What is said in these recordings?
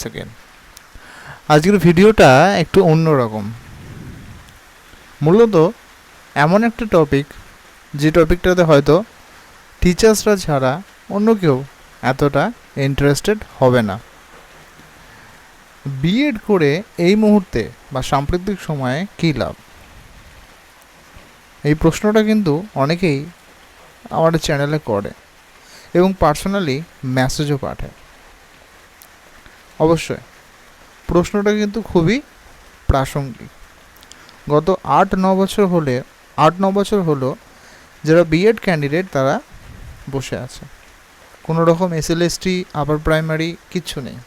Second আজকের ভিডিওটা একটু অন্যরকম। মূলত এমন একটা টপিক, যে টপিকটাতে হয়তো টিচার্সরা ছাড়া অন্য কেউ এতটা ইন্টারেস্টেড হবে না। বিএড করে এই মুহূর্তে বা সাম্প্রতিক সময়ে কী লাভ? এই প্রশ্নটা কিন্তু অনেকেই আমাদের চ্যানেলে করে এবং পার্সোনালি মেসেজও পাঠায়। অবশ্যই প্রশ্নটা কিন্তু খুবই প্রাসঙ্গিক। গত 8-9 বছর হলো যারা বিএড ক্যান্ডিডেট তারা বসে আছে, কোনো রকম এসএলএসটি আপার প্রাইমারি কিচ্ছু নেই।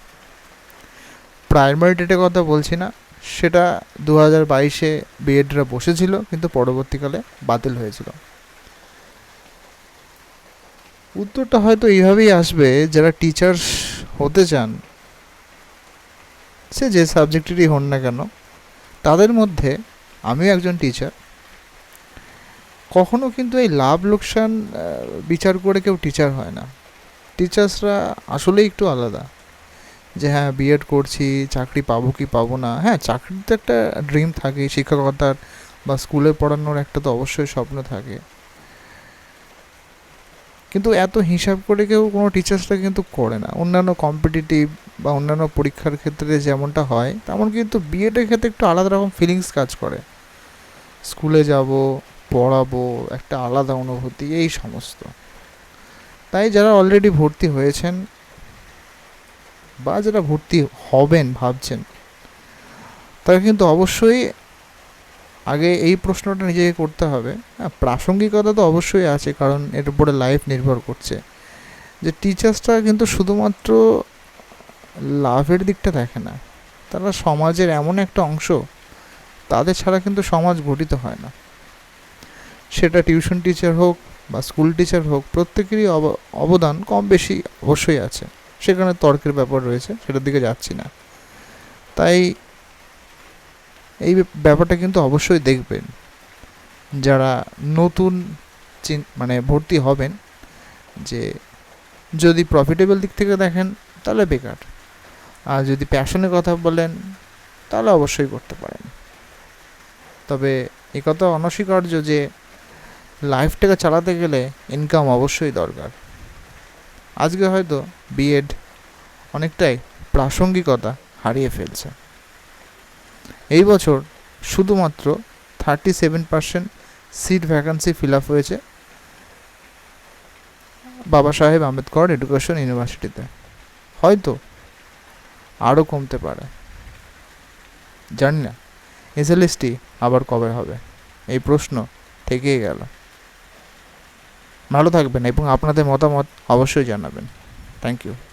প্রাইমারি ডেটের কথা বলছি না, সেটা 2022-এ বিএডরা বসেছিল কিন্তু পরবর্তীকালে বাতিল হয়েছিল। উত্তরটা হয়তো এইভাবেই আসবে, যারা টিচার্স হতে চান, সে যে সাবজেক্টেরই হন না কেন, তাদের মধ্যে আমিও একজন টিচার। কখনো কিন্তু এই লাভ লোকসান বিচার করে কেউ টিচার হয় না। টিচার্সরা আসলেই একটু আলাদা, যে হ্যাঁ বিএড করছি, চাকরি পাবো কি পাবো না। হ্যাঁ, চাকরির তো একটা ড্রিম থাকে, শিক্ষকতার বা স্কুলে পড়ানোর একটা তো অবশ্যই স্বপ্ন থাকে, কিন্তু এত হিসাব করে কেউ কোনো টিচার্সরা কিন্তু করে না। অন্যান্য কম্পিটিটিভ বা অন্যান্য পরীক্ষার ক্ষেত্রে যেমনটা হয় তেমন কিন্তু বিএডের ক্ষেত্রে একটু আলাদা রকম ফিলিংস কাজ করে। স্কুলে যাব, পড়াবো, একটা আলাদা অনুভূতি, এই সমস্ত। তাই যারা অলরেডি ভর্তি হয়েছেন বা যারা ভর্তি হবেন ভাবছেন, তারা কিন্তু অবশ্যই আগে এই প্রশ্নটা নিজেকে করতে হবে। হ্যাঁ, প্রাসঙ্গিকতা তো অবশ্যই আছে, কারণ এর উপরে লাইফ নির্ভর করছে। যে টিচার্সটা কিন্তু শুধুমাত্র লাভের দিকটা দেখে না, তারা সমাজের এমন একটা অংশ, তাদের ছাড়া কিন্তু সমাজ গঠিত হয় না। সেটা টিউশন টিচার হোক বা স্কুল টিচার হোক, প্রত্যেকেরই অবদান কম বেশি অবশ্যই আছে। সেখানে তর্কের ব্যাপার রয়েছে, সেটার দিকে যাচ্ছি না। তাই এই ব্যাপারটা কিন্তু অবশ্যই দেখবেন, যারা নতুন মানে ভর্তি হবেন, যে যদি প্রফিটেবল দিক থেকে দেখেন তাহলে বেকার, আর যদি প্যাশনের কথা বলেন তাহলে অবশ্যই করতে পারেন। তবে এ কথা অনস্বীকার্য যে লাইফটাকে চালাতে গেলে ইনকাম অবশ্যই দরকার। আজকে হয়তো বিএড অনেকটাই প্রাসঙ্গিকতা হারিয়ে ফেলছে। এই বছর শুধুমাত্র 37% সিট ভ্যাকান্সি ফিল আপ হয়েছে বাবা সাহেব আম্বেদকর এডুকেশন ইউনিভার্সিটিতে। হয়তো আরও কমতে পারে, জানি না। এসএলএসটি আবার কবে হবে, এই প্রশ্ন থেকেই গেল। ভালো থাকবেন এবং আপনাদের মতামত অবশ্যই জানাবেন। Thank you.